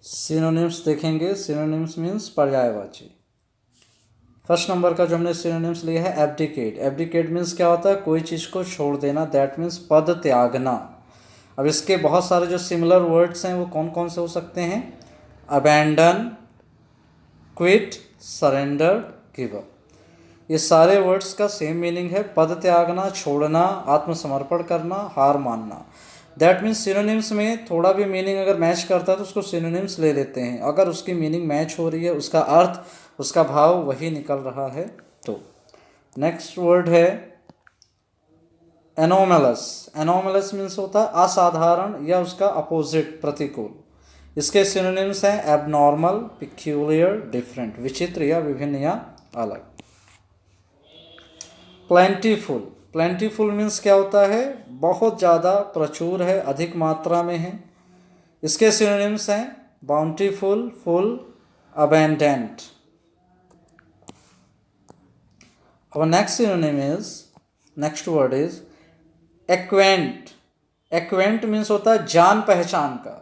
Synonyms देखेंगे। Synonyms means पर्यायवाची। First number का जो हमने सिनोनिम्स लिया है एब्डिकेट। एब्डिकेट मीन्स क्या होता है, कोई चीज़ को छोड़ देना, दैट मीन्स पद त्यागना। अब इसके बहुत सारे जो सिमिलर वर्ड्स हैं वो कौन कौन से हो सकते हैं, abandon, quit, surrender, give up. ये सारे वर्ड्स का सेम मीनिंग है, पद त्यागना, छोड़ना, आत्मसमर्पण करना, हार मानना। दैट मीन्स सिनोनिम्स में थोड़ा भी मीनिंग अगर मैच करता है तो उसको सिनोनिम्स ले लेते हैं। अगर उसकी मीनिंग मैच हो रही है, उसका अर्थ, उसका भाव वही निकल रहा है तो। नेक्स्ट वर्ड है एनोमलस। एनोमलस मीन्स होता है असाधारण या उसका अपोजिट, प्रतिकूल। इसके सिनोनिम्स हैं एबनॉर्मल, पिक्यूलियर, डिफरेंट, विचित्र या विभिन्न या अलग। प्लेंटीफुल। प्लेंटीफुल मीन्स क्या होता है, बहुत ज़्यादा, प्रचुर है, अधिक मात्रा में है। इसके सिनोनिम्स हैं bountiful, full, abundant. Our next synonym is, next word is acquaint. Acquaint means होता है जान पहचान का।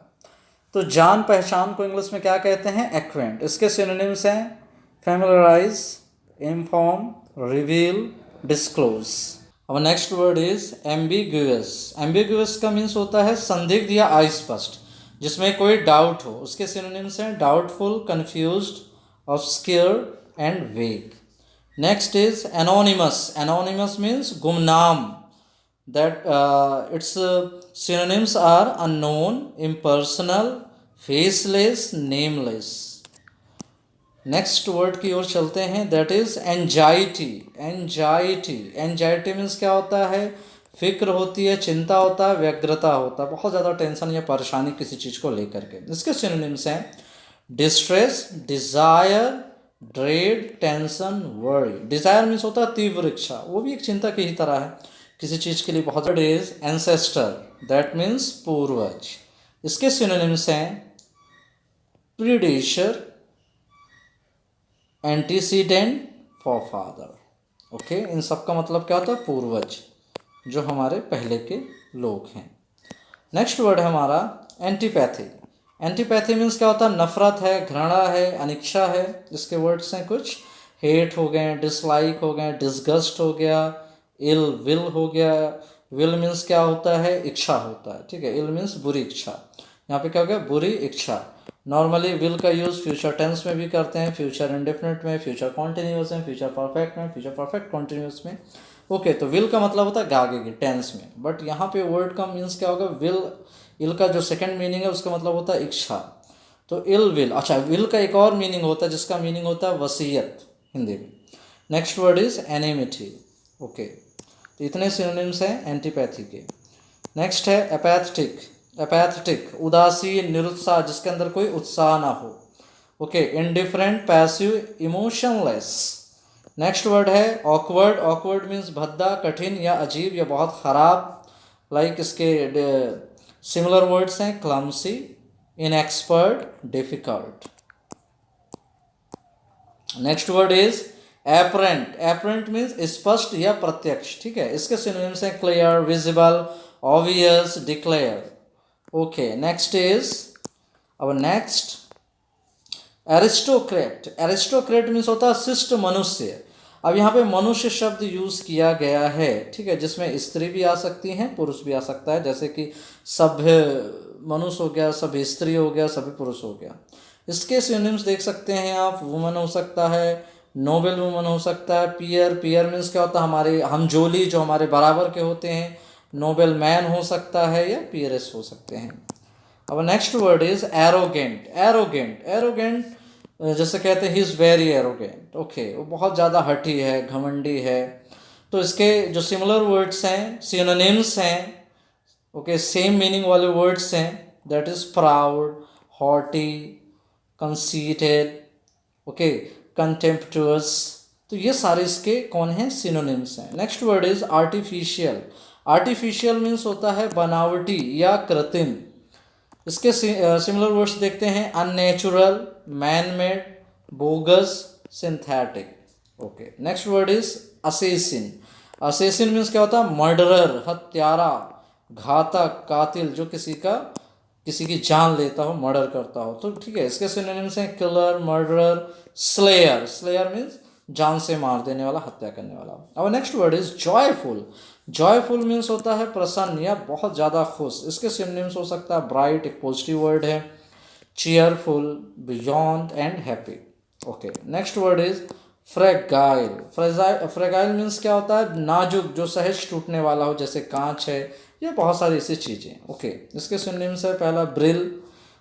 तो जान पहचान को इंग्लिश में क्या कहते हैं, एक्वेंट। इसके सिनोनिम्स हैं फैमिलराइज, इन्फॉर्म, रिवील, डिस्क्लोज। अब next word is ambiguous. Ambiguous का मीन्स होता है संदिग्ध या अस्पष्ट, जिसमें कोई डाउट हो। उसके सिनोनिम्स हैं डाउटफुल, कन्फ्यूज्ड, ऑब्स्क्योर एंड वेग। Next is anonymous. Anonymous means गुमनाम, that its synonyms are unknown, impersonal, faceless, nameless. Next word की ओर चलते हैं, that is anxiety. Anxiety. Anxiety means क्या होता है, फिक्र होती है, चिंता होता है, व्यग्रता होता है, बहुत ज़्यादा टेंशन या परेशानी किसी चीज़ को लेकर के। इसके synonyms हैं distress, desire, dread, tension, worry. Desire means होता है तीव्र इच्छा, वो भी एक चिंता की ही तरह है किसी चीज़ के लिए बहुत। इज एंसेस्टर, दैट मीन्स पूर्वज। इसके सिनोनिम्स हैं प्रीडेशर, एंटीसीडेंट, फॉरफादर। ओके, इन सब का मतलब क्या होता है, पूर्वज, जो हमारे पहले के लोग हैं। नेक्स्ट वर्ड है हमारा एंटीपैथी। एंटीपैथी मीन्स क्या होता है, नफरत है, घृणा है, अनिच्छा है। इसके वर्ड्स हैं कुछ, हेट हो गए, डिसलाइक हो गए, डिसगस्ट हो गया, इल विल हो गया। विल मीन्स क्या होता है, इच्छा होता है, ठीक है। इल मीन्स बुरी इच्छा, यहाँ पे क्या हो गया, बुरी इच्छा। नॉर्मली विल का यूज़ फ्यूचर टेंस में भी करते हैं, फ्यूचर इंडेफिनिट में, फ्यूचर कॉन्टिन्यूस में, फ्यूचर परफेक्ट में, फ्यूचर परफेक्ट कॉन्टिन्यूस में। ओके, तो विल का मतलब होता है आगे की टेंस में, बट यहाँ पे वर्ड का मीन्स क्या होगा, विल। इल का जो सेकंड मीनिंग है उसका मतलब होता है इच्छा, तो इल विल। अच्छा, विल का एक और मीनिंग होता है जिसका मीनिंग होता है वसीयत हिंदी में। Next word is enmity. Okay, तो इतने सिनोनिम्स हैं एंटीपैथी के। नेक्स्ट है एपैथेटिक। एपैथेटिक उदासीन, निरुत्साह, जिसके अंदर कोई उत्साह ना हो। Okay, indifferent, passive, emotionless. Next word है ऑकवर्ड। ऑकवर्ड मीन्स भद्दा, कठिन या अजीब या बहुत खराब। लाइक इसके सिमिलर वर्ड्स हैं clumsy, inexpert, difficult. Next word is apparent. Apparent means स्पष्ट या प्रत्यक्ष, ठीक है। इसके सिनोनिम्स हैं clear, visible, obvious, declare. Okay, next is अब नेक्स्ट एरिस्टोक्रेट। एरिस्टोक्रेट मीन्स होता है शिष्ट मनुष्य। अब यहाँ पे मनुष्य शब्द यूज़ किया गया है, ठीक है, जिसमें स्त्री भी आ सकती हैं, पुरुष भी आ सकता है। जैसे कि सभ्य मनुष्य हो गया, सभ्य स्त्री हो गया, सभ्य पुरुष हो गया। इसके सिनोनिम्स देख सकते हैं आप, वुमन हो सकता है, नोबल वुमन हो सकता है, पियर। पियर मीन्स क्या होता है, हमारे हमजोली, जो हमारे बराबर के होते हैं। नोबल मैन हो सकता है या पियरेस हो सकते हैं। अब next word is arrogant. Arrogant, arrogant जैसे कहते हैं he is very arrogant. Okay, वो बहुत ज़्यादा हठी है, घमंडी है। तो इसके जो सिमिलर वर्ड्स हैं, सिनोनिम्स हैं, ओके, सेम मीनिंग वाले वर्ड्स हैं, that is proud, haughty, conceited, okay, contemptuous. तो ये सारे इसके कौन हैं, सिनोनिम्स हैं। Next word is artificial. Artificial means होता है बनावटी या कृत्रिम। इसके सिमिलर वर्ड्स देखते हैं unnatural, man made, bogus, synthetic. Okay, next word is assassin. Assassin means क्या होता है, मर्डरर, हत्यारा, घातक, कातिल, जो किसी का किसी की जान लेता हो, मर्डर करता हो, तो ठीक है, इसके सिनोनिम्स हैं killer, murderer, slayer. Slayer means जान से मार देने वाला, हत्या करने वाला। अब next word is joyful. Joyful means होता है प्रसन्न या बहुत ज़्यादा खुश। इसके सिनोनिम्स हो सकता है ब्राइट, एक पॉजिटिव वर्ड है, cheerful, beyond and happy. Okay, next word is fragile. Fragile means क्या होता है, नाजुक, जो सहज टूटने वाला हो, जैसे कांच है, ये बहुत सारी ऐसी चीज़ें। ओके, इसके सिनोनिम्स है पहला ब्रिल।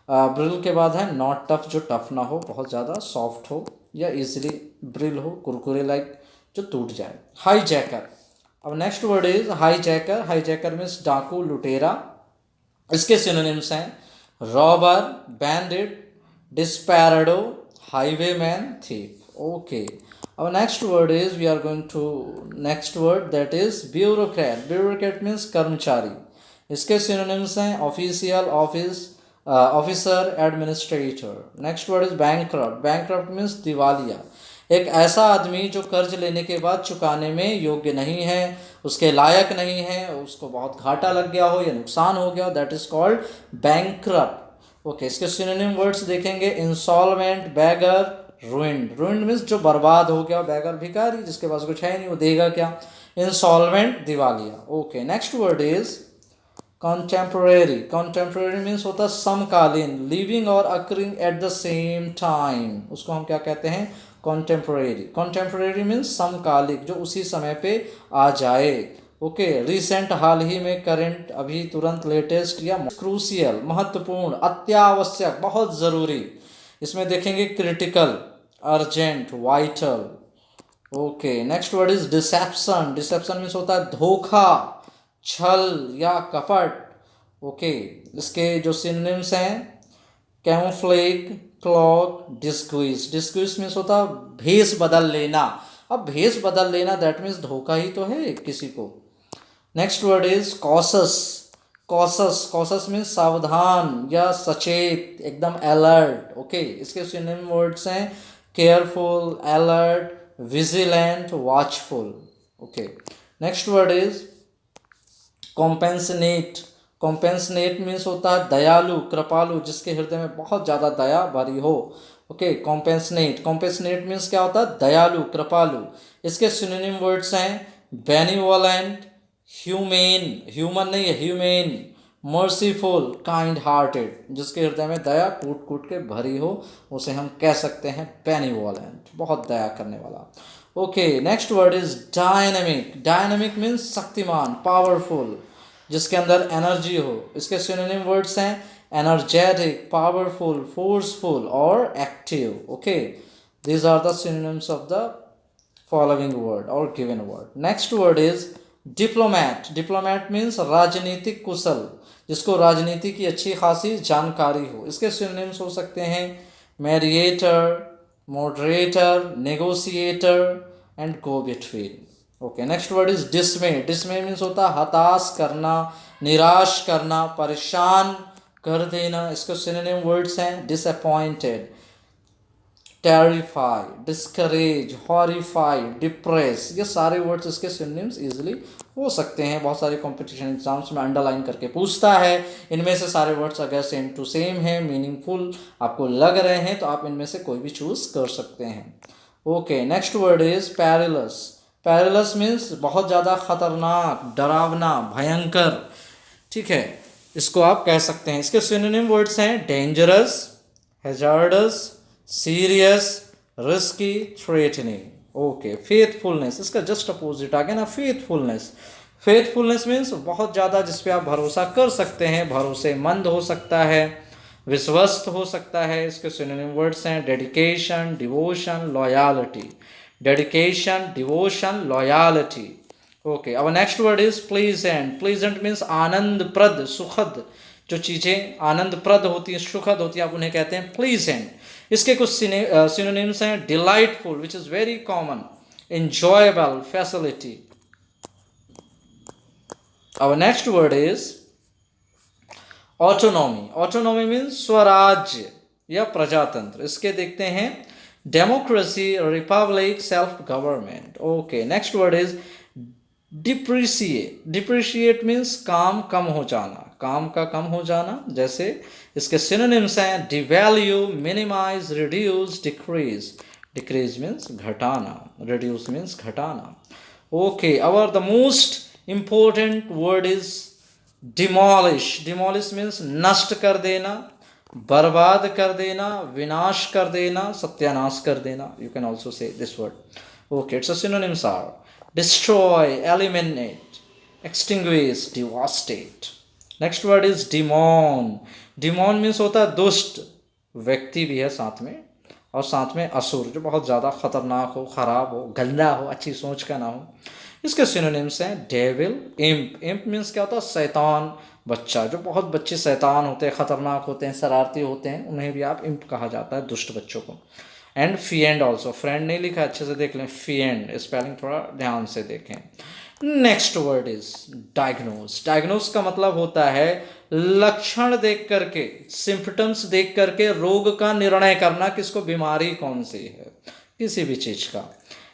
ब्रिल के बाद है नॉट टफ, जो टफ ना हो, बहुत ज़्यादा सॉफ्ट हो या इजीली ब्रिल हो, कुरकुरे लाइक, जो टूट जाए। Hijacker. अब next word is hijacker. Hijacker means डाकू, लुटेरा। इसके सिनोनिम्स हैं robber, bandit, desperado, highwayman, thief. Okay, अब next word is we are going to next word that is bureaucrat. Bureaucrat means कर्मचारी। इसके synonyms हैं official, officer, administrator. Next word is bankrupt. Bankrupt means दिवालिया। एक ऐसा आदमी जो कर्ज लेने के बाद चुकाने में योग्य नहीं है, उसके लायक नहीं है, उसको बहुत घाटा लग गया हो या नुकसान हो गया हो, that is called bankrupt. Okay, इसके सिनोनिम वर्ड्स देखेंगे insolvent, beggar, ruined. Ruined means जो बर्बाद हो गया, बैगर भिखारी, जिसके पास कुछ है नहीं, वो देगा क्या। इंसॉल्वेंट, दिवालिया। Okay, next word is contemporary. Contemporary means होता है समकालीन, लिविंग और occurring at the same time, उसको हम क्या कहते हैं, कॉन्टेम्पोरेरी। कॉन्टेम्पोरेरी मीन्स समकालिक, जो उसी समय पे आ जाए। ओके, रिसेंट, हाल ही में, करेंट, अभी, तुरंत, लेटेस्ट, या क्रूशियल, महत्वपूर्ण, अत्यावश्यक, बहुत ज़रूरी। इसमें देखेंगे critical, urgent, vital. Okay, next word is deception. Deception means होता है धोखा, छल या कपट। ओके, इसके जो सिनोनिम्स हैं कैमोफ्लेग, क्लॉक, डिस्क्विज। डिस्क्विज मीन्स होता है भेष बदल लेना। अब भेष बदल लेना दैट मीन्स धोखा ही तो है किसी को। Next word is cautious. Cautious, cautious means सावधान या सचेत, एकदम अलर्ट। ओके, इसके सिनोनिम वर्ड्स हैं careful, alert, vigilant, watchful. Okay, next word is compassionate. Compassionate means होता है दयालु, कृपालु, जिसके हृदय में बहुत ज़्यादा दया भरी हो। ओके, कॉम्पेंसनेट। कॉम्पेंसनेट मीन्स क्या होता है, दयालु, कृपालु। इसके सिनोनिम वर्ड्स हैं बेनिवोलेंट, ह्यूमेन, ह्यूमन नहीं है, ह्यूमेन, मर्सीफुल, काइंड हार्टेड, जिसके हृदय में दया कूट कूट के भरी हो, उसे हम कह सकते हैं बेनिवोलेंट, बहुत दया करने वाला। Okay, next word is dynamic. Dynamic means Shaktimaan, powerful, जिसके अंदर एनर्जी हो। इसके सिनोनिम वर्ड्स हैं एनर्जेटिक, पावरफुल, फोर्सफुल और active. Okay, these are the synonyms of the following word or given word. Next word is diplomat. Diplomat means राजनीतिक कुशल, जिसको राजनीति की अच्छी खासी जानकारी हो। इसके synonyms हो सकते हैं mediator, moderator, negotiator and go between. Okay, next word is डिसमे। डिसमे means होता है हताश करना, निराश करना, परेशान कर देना। इसके सिनोनिम वर्ड्स हैं डिसअपॉइंटेड, टेरिफाई, डिस्करेज, हॉरिफाई, डिप्रेस। ये सारे वर्ड्स इसके सिनोनिम्स इजीली हो सकते हैं। बहुत सारे कंपटीशन एग्जाम्स में अंडरलाइन करके पूछता है। इनमें से सारे वर्ड्स अगर सेम टू सेम हैं, मीनिंगफुल आपको लग रहे हैं, तो आप इनमें से कोई भी चूज कर सकते हैं। Okay, next word is perilous. Perilous means बहुत ज़्यादा खतरनाक, डरावना, भयंकर। ठीक है, इसको आप कह सकते हैं। इसके सिनोनिम वर्ड्स हैं dangerous, hazards, serious, risky, threatening. Okay, faithfulness, इसका जस्ट अपोजिट आ गया ना, फेथफुलनेस। फेथफुलनेस मीन्स बहुत ज़्यादा, जिस पे आप भरोसा कर सकते हैं, भरोसेमंद हो सकता है, विश्वस्त हो सकता है। इसके सिनोनिम वर्ड्स हैं dedication, devotion, loyalty. Dedication, devotion, loyalty. Okay, अब next word is pleasant. Pleasant means आनंदप्रद, सुखद, जो चीज़ें आनंदप्रद होती हैं, सुखद होती हैं, आप उन्हें कहते हैं प्लीजेंट। इसके कुछ सिनोनिम्स हैं delightful, which is very common, enjoyable, facility. Our next word is autonomy. Autonomy means स्वराज्य या प्रजातंत्र. इसके देखते हैं democracy, republic, self government. Okay, next word is depreciate. Depreciate means काम कम हो जाना, काम का कम हो जाना। जैसे इसके सिनोनिम्स हैं devalue, minimise, reduce, decrease. Decrease means घटाना, रिड्यूस मीन्स घटाना। Okay, our the most important word is demolish. Demolish means नष्ट कर देना, बर्बाद कर देना, विनाश कर देना, सत्यानाश कर देना। You can also say this word. Okay, its a synonyms are destroy, eliminate, extinguish, devastate. Next word is demon. Demon means होता है दुष्ट, व्यक्ति भी है साथ में, और साथ में असुर, जो बहुत ज़्यादा खतरनाक हो, खराब हो, गंदा हो, अच्छी सोच का ना हो। इसके सिनोनिम्स हैं डेविल, इम्प। इम्प मीन्स क्या होता है? शैतान बच्चा। जो बहुत बच्चे शैतान होते हैं, खतरनाक होते हैं, शरारती होते हैं, उन्हें भी आप इम्प कहा जाता है, दुष्ट बच्चों को। एंड फिएंड ऑल्सो, फ्रेंड नहीं लिखा, अच्छे से देख लें, फिएंड स्पेलिंग थोड़ा ध्यान से देखें। Next word is diagnose. Diagnose का मतलब होता है लक्षण देख करके, सिम्पटम्स देख करके रोग का निर्णय करना, किसको, बीमारी कौन सी है, किसी भी चीज का।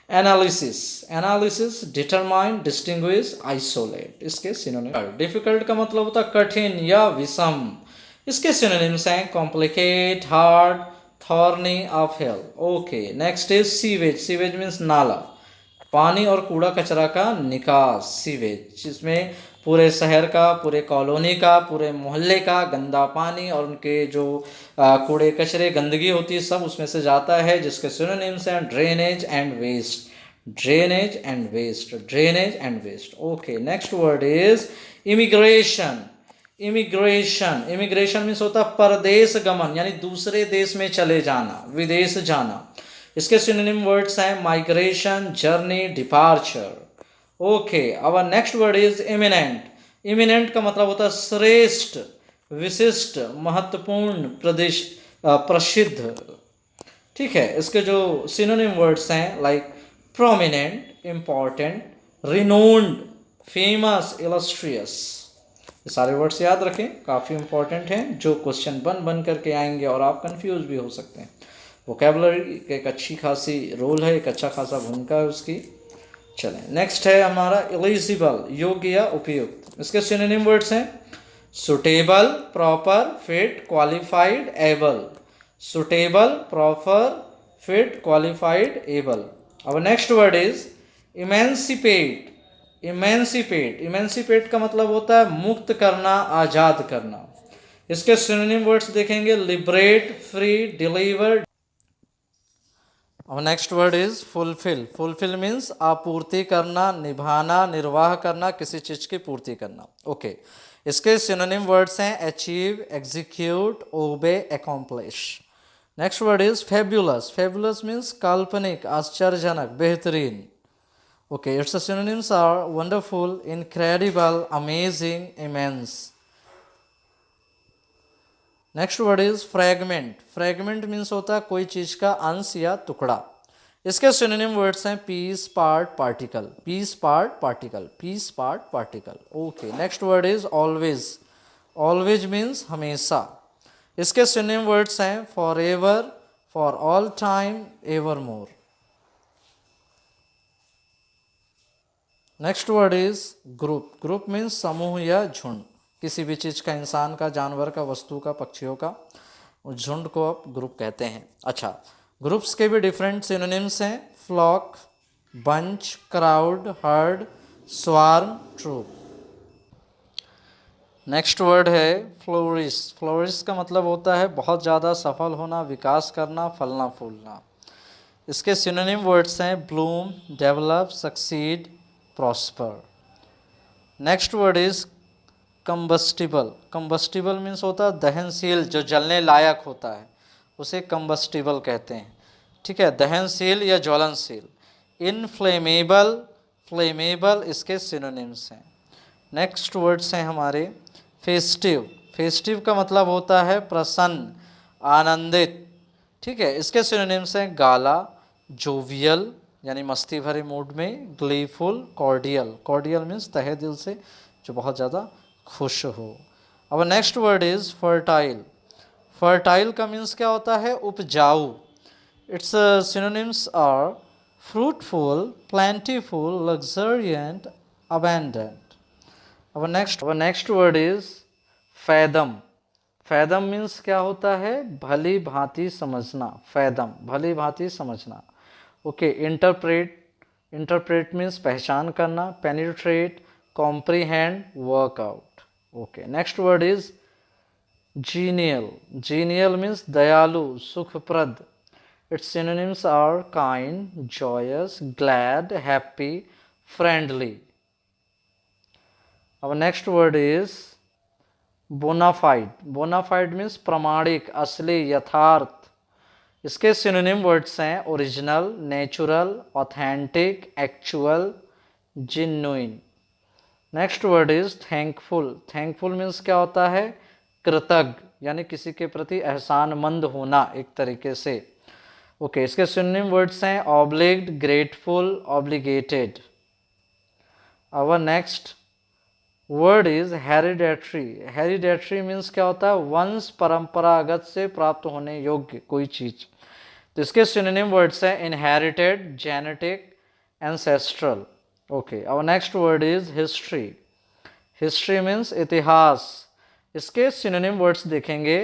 Analysis, analysis, determine, distinguish, isolate. इसके सिनोनिम। डिफिकल्ट का मतलब होता है कठिन या विषम। इसके सिनोनिम्स हैं complicate, hard, thorny, uphill. Okay, next is sewage. Sewage means नाला, पानी और कूड़ा कचरा का निकास, सीवेज, जिसमें पूरे शहर का, पूरे कॉलोनी का, पूरे मोहल्ले का गंदा पानी और उनके जो कूड़े कचरे, गंदगी होती है, सब उसमें से जाता है, जिसके सिनोनिम्स हैं drainage and waste. Drainage and waste, drainage and waste. Okay, next word is emigration. Emigration, emigration means होता है परदेश गमन, यानी दूसरे देश में चले जाना, विदेश जाना। इसके सिनोनिम वर्ड्स हैं migration, journey, departure. Okay, our next word is eminent. Eminent का मतलब होता है श्रेष्ठ, विशिष्ट, महत्वपूर्ण, प्रसिद्ध। ठीक है, इसके जो सिनोनिम वर्ड्स हैं like prominent, important, renowned, famous, illustrious. ये सारे वर्ड्स याद रखें, काफ़ी इंपॉर्टेंट हैं, जो क्वेश्चन बन करके आएंगे और आप कंफ्यूज भी हो सकते हैं। वोकेबलरी एक अच्छी खासी रोल है, एक अच्छा खासा भूमिका है उसकी। चलें, नेक्स्ट है हमारा एलिजिबल, योग्य या उपयुक्त। इसके सिनोनिम वर्ड्स हैं suitable, proper, fit, qualified, able. Suitable, proper, fit, qualified, able. अब next word is emancipate. Emancipate, emancipate का मतलब होता है मुक्त करना, आज़ाद करना। इसके सिनोनिम वर्ड्स देखेंगे लिबरेट, फ्री, डिलीवर। और next word is fulfil. Fulfil means आपूर्ति करना, निभाना, निर्वाह करना, किसी चीज की पूर्ति करना। ओके, इसके सिनोनिम वर्ड्स हैं achieve, execute, obey, accomplish. Next word is fabulous. Fabulous means काल्पनिक, आश्चर्यजनक, बेहतरीन। Okay, its synonyms are wonderful, incredible, amazing, immense. Next word is fragment. Fragment means होता है कोई चीज का अंश या टुकड़ा। इसके synonym words हैं piece, part, particle, piece, part, particle, piece, part, particle. Okay, next word is always. Always means हमेशा। इसके synonym words हैं forever, for all time, evermore. Next word is group. Group means समूह या झुंड, किसी भी चीज़ का, इंसान का, जानवर का, वस्तु का, पक्षियों का, उस झुंड को आप ग्रुप कहते हैं। अच्छा, ग्रुप्स के भी डिफरेंट सिनोनिम्स हैं flock, bunch, crowd, herd, swarm, troop. Next word है फ्लोरिश। फ्लोरिश का मतलब होता है बहुत ज़्यादा सफल होना, विकास करना, फलना फूलना। इसके सिनोनिम वर्ड्स हैं Bloom, develop, succeed, prosper. Next word is combustible. Combustible means होता है दहनशील, जो जलने लायक होता है, उसे कंबस्टिबल कहते हैं। ठीक है, दहनशील या ज्वलनशील। इनफ्लेमेबल, फ्लेमेबल इसके सिनोनिम्स हैं। नेक्स्ट वर्ड्स हैं हमारे फेस्टिव। फेस्टिव का मतलब होता है प्रसन्न, आनंदित। ठीक है, इसके सिनोनिम्स हैं गाला, जोवियल यानी मस्ती भरे मूड में, ग्लीफुल, कॉर्डियल। कॉर्डियल मीन्स तहे दिल से, जो बहुत ज़्यादा खुश हो। अब next word is fertile. Fertile का मीन्स क्या होता है? उपजाऊ। Its synonyms are fruitful, plentiful, luxuriant, abundant. अब next word is fathom, fathom means क्या होता है, भली भांति समझना, फैदम भली भांति समझना। ओके, इंटरप्रेट, इंटरप्रेट मीन्स पहचान करना, penetrate, comprehend, work out. Okay, next word is genial, genial means दयालु, सुखप्रद। Its synonyms are kind, joyous, glad, happy, friendly. अब next word is bona fide, bona fide means प्रमाणिक, असली, यथार्थ। इसके सिनोनिम वर्ड्स हैं original, natural, authentic, actual, genuine. Next word is thankful, thankful means क्या होता है, कृतज्ञ, यानी किसी के प्रति एहसानमंद होना एक तरीके से। ओके, इसके सिनोनिम वर्ड्स हैं obliged, grateful, obligated. Our next word is hereditary, hereditary means क्या होता है, वंश परंपरागत से प्राप्त होने योग्य कोई चीज। तो इसके सिनोनिम वर्ड्स हैं inherited, genetic, ancestral. Okay, our next word is history, history means इतिहास। इसके सिनोनिम वर्ड्स देखेंगे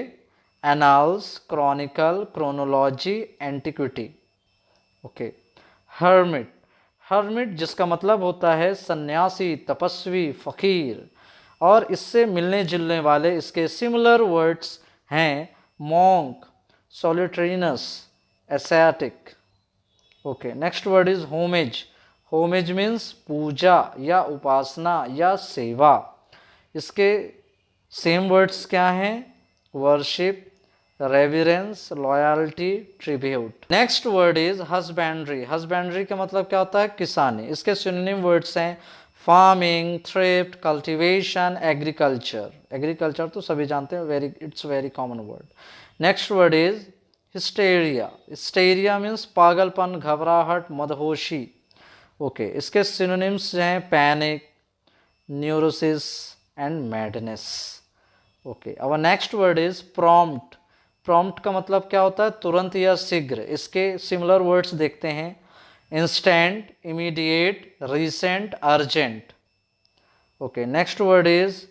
annals, chronicle, chronology, antiquity. Okay, hermit, hermit जिसका मतलब होता है सन्यासी, तपस्वी, फकीर, और इससे मिलने जुलने वाले इसके सिमिलर वर्ड्स हैं monk, solitariness, ascetic. Okay, next word is homage, homage means पूजा या उपासना या सेवा। इसके सेम वर्ड्स क्या हैं, worship, reverence, loyalty, tribute. Next word is husbandry, husbandry का मतलब क्या होता है, किसानी। इसके सिनोनिम वर्ड्स हैं farming, thrift, cultivation, agriculture. Agriculture तो सभी जानते हैं, very its very common word. Next word is hysteria, hysteria means पागलपन, घबराहट, मदहोशी। ओके, इसके सिनोनिम्स हैं panic, neurosis and madness. Okay, our next word is prompt, prompt का मतलब क्या होता है, तुरंत या शीघ्र। इसके सिमिलर वर्ड्स देखते हैं instant, immediate, recent, urgent. Okay, next word is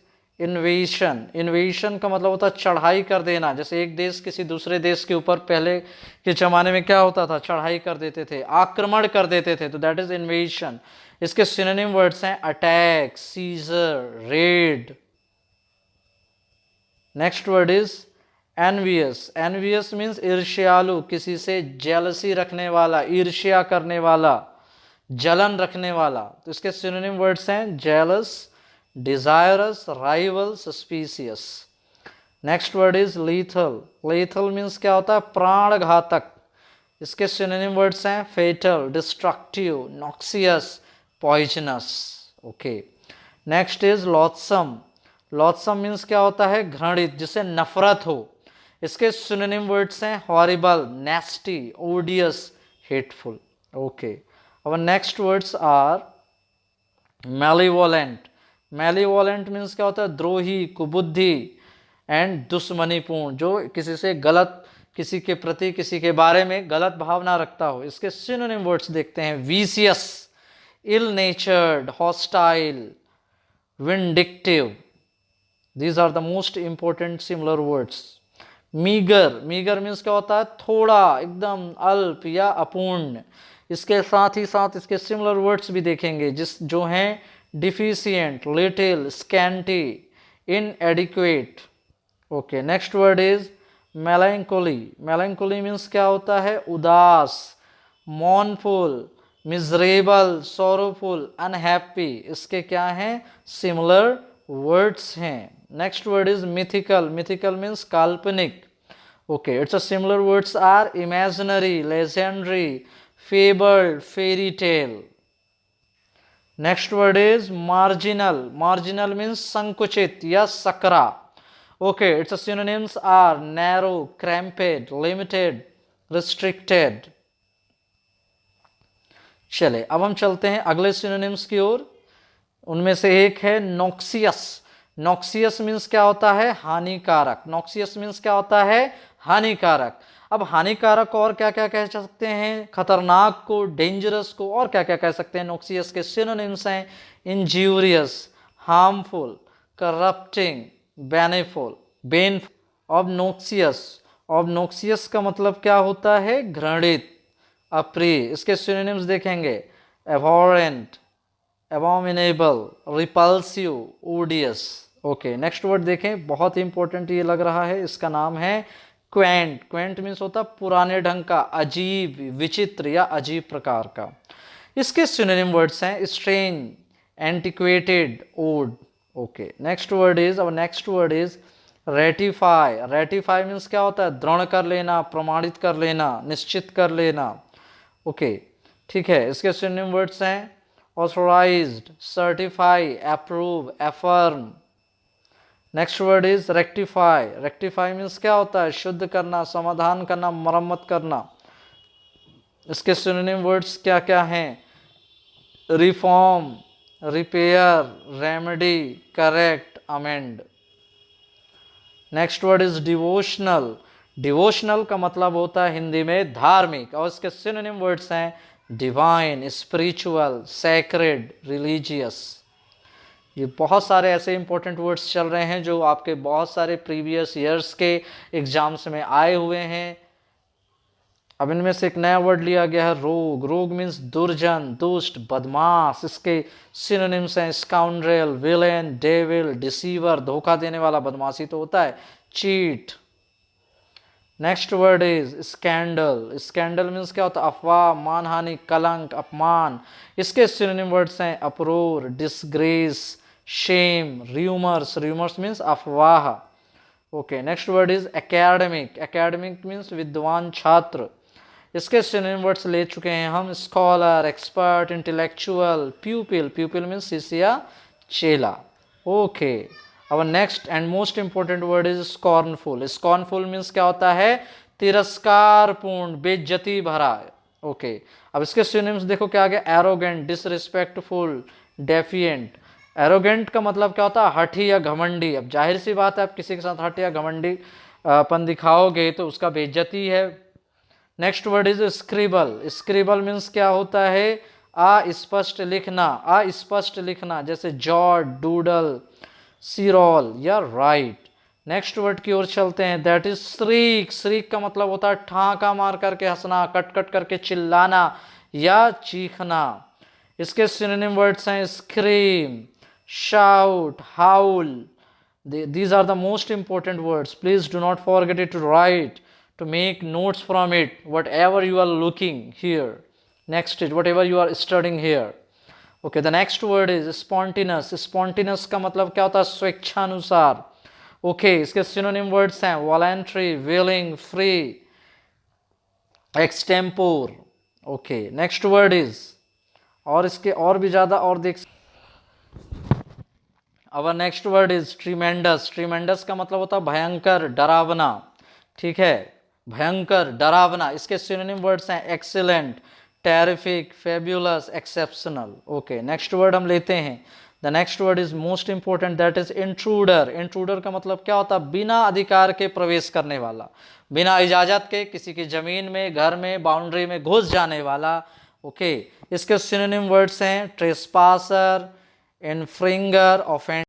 इन्वेशन, इन्वेशन का मतलब होता है चढ़ाई कर देना। जैसे एक देश किसी दूसरे देश के ऊपर पहले के ज़माने में क्या होता था, चढ़ाई कर देते थे, आक्रमण कर देते थे, तो दैट इज इन्वेशन। इसके सिनोनिम वर्ड्स हैं attack, seizure, raid. Next word is envious, envious means ईर्ष्यालु, किसी से जेलसी रखने वाला, ईर्ष्या करने वाला, जलन रखने वाला। तो इसके सिनोनिम वर्ड्स हैं jealous, desirous, rival, suspicious. Next word is lethal, lethal means क्या होता है, प्राणघातक। इसके सिनोनिम वर्ड्स हैं fatal, destructive, noxious, poisonous. Okay, next is loathsome, loathsome means क्या होता है, घृणित, जिसे नफरत हो। इसके सिनोनिम वर्ड्स हैं horrible, nasty, odious, hateful. Okay, अब next words are malevolent, malevolent means क्या होता है, द्रोही, कुबुद्धि एंड दुश्मनीपूर्ण, जो किसी से गलत, किसी के प्रति, किसी के बारे में गलत भावना रखता हो। इसके सिनोनिम वर्ड्स देखते हैं vicious, ill natured, hostile, vindictive. These are the most important similar words. Meagre, meagre means क्या होता है, थोड़ा, एकदम अल्प या अपूर्ण। इसके साथ ही साथ इसके सिमिलर वर्ड्स भी देखेंगे जिस जो हैं deficient, little, scanty, inadequate. Okay, next word is melancholy, melancholy means क्या होता है, उदास, मॉर्नफुल, मिजरेबल, सोरोफुल, अनहैप्पी। इसके क्या हैं, सिमिलर वर्ड्स हैं। Next word is mythical, mythical means काल्पनिक। Okay, its a similar words are imaginary, legendary, fabled, fairy tale. Next word is marginal, marginal means संकुचित या सकरा। Okay, its synonyms are narrow, cramped, limited, restricted. चले अब हम चलते हैं अगले सिनोनिम्स की ओर। उनमें से एक है नॉक्सियस, नॉक्सियस मीन्स क्या होता है, हानिकारक। नॉक्सियस मीन्स क्या होता है, हानिकारक। अब हानिकारक और क्या क्या कह सकते हैं, खतरनाक को, डेंजरस को, और क्या क्या कह सकते हैं। नॉक्सियस के सिनोनिम्स हैं इंज्यूरियस, हार्मफुल, करप्टिंग, बेनेफुल, बेन, ऑब्नोक्सियस, ऑब्नोक्सियस का मतलब क्या होता है, घृणित, अप्रिय। इसके सिनोनिम्स देखेंगे, abhorrent, abominable, repulsive, odious. Okay, next word देखें, बहुत ही इंपॉर्टेंट ये लग रहा है, इसका नाम है क्वेंट। क्वेंट मीन्स होता है पुराने ढंग का, अजीब, विचित्र या अजीब प्रकार का। इसके सिनोनिम वर्ड्स हैं strange, antiquated, odd. Okay, next word is, अब next word is ratify. Ratify means क्या होता है, दृढ़ कर लेना, प्रमाणित कर लेना, निश्चित कर लेना। ओके, ठीक है। इसके सिनोनिम वर्ड्स हैं authorised, certify, approve, affirm. Next word is rectify. Rectify means क्या होता है, शुद्ध करना, समाधान करना, मरम्मत करना। इसके सिनोनिम वर्ड्स क्या क्या हैं, reform, repair, remedy, correct, amend. Next word is devotional. Devotional का मतलब होता है हिंदी में धार्मिक, और इसके सिनोनिम वर्ड्स हैं डिवाइन, स्पिरिचुअल, सैक्रेड, रिलीजियस। ये बहुत सारे ऐसे इंपॉर्टेंट वर्ड्स चल रहे हैं जो आपके बहुत सारे प्रीवियस ईयर्स के एग्जाम्स में आए हुए हैं। अब इनमें से एक नया वर्ड लिया गया है रोग। रोग मीन्स दुर्जन, दुष्ट, बदमाश। इसके सिनोनिम्स हैं स्काउंड्रेल, विलेन, डेविल, डिसीवर, धोखा देने वाला, बदमाशी तो होता है, cheat. Next word is scandal. Scandal means क्या होता है, अफवाह, मानहानि, कलंक, अपमान। इसके सिनोनिम वर्ड्स हैं uproar, disgrace, shame, rumours. Rumours means अफवाह। Okay, next word is academic. Academic means विद्वान, छात्र। इसके सिनोनिम वर्ड्स ले चुके हैं हम, scholar, expert, intellectual, pupil. Pupil means शिष्य या चेला। ओके, अब next and most important word is scornful. Scornful means क्या होता है, तिरस्कार पूर्ण, बेइज्जती भरा। ओके, अब इसके सिनोनिम्स देखो क्या आ गया, एरोगेंट, डिसरिस्पेक्टफुल, डेफिएंट। एरोगेंट का मतलब क्या होता है, हठी या घमंडी। अब जाहिर सी बात है, आप किसी के साथ हठ या घमंडी पन दिखाओगे तो उसका बेइज्जती है। Next word is scribble. Scribble means क्या होता है, अस्पष्ट लिखना, अस्पष्ट लिखना, जैसे जॉट, डूडल, सीरोल या राइट। नेक्स्ट वर्ड की ओर चलते हैं, दैट इज श्रीक। श्रीक का मतलब होता है ठाका मार करके हंसना, कट कट करके चिल्लाना या चीखना। इसके सिनोनिम वर्ड्स हैं scream, shout, howl. These are the most important words. Please do not forget it to write, to make notes from it, whatever you are looking here. Next is whatever you are studying here. Okay, the next word is spontaneous. Spontaneous का मतलब क्या होता है, स्वेच्छानुसार। Okay, इसके synonym words हैं voluntary, willing, free, extempore. Okay, next word is, और इसके और भी ज़्यादा और देख। Our next word is tremendous. Tremendous का मतलब होता है भयंकर, डरावना। ठीक है, भयंकर, डरावना। इसके सिनोनिम वर्ड्स हैं excellent, terrific, fabulous, exceptional. Okay, next word हम लेते हैं। The next word is most important, that is intruder. Intruder का मतलब क्या होता है, बिना अधिकार के प्रवेश करने वाला, बिना इजाजत के किसी की जमीन में, घर में, बाउंड्री में घुस जाने वाला। ओके, इसके सिनोनिम वर्ड्स हैं ट्रेसपासर, इन्फ्रिंगर, ऑफेंडर।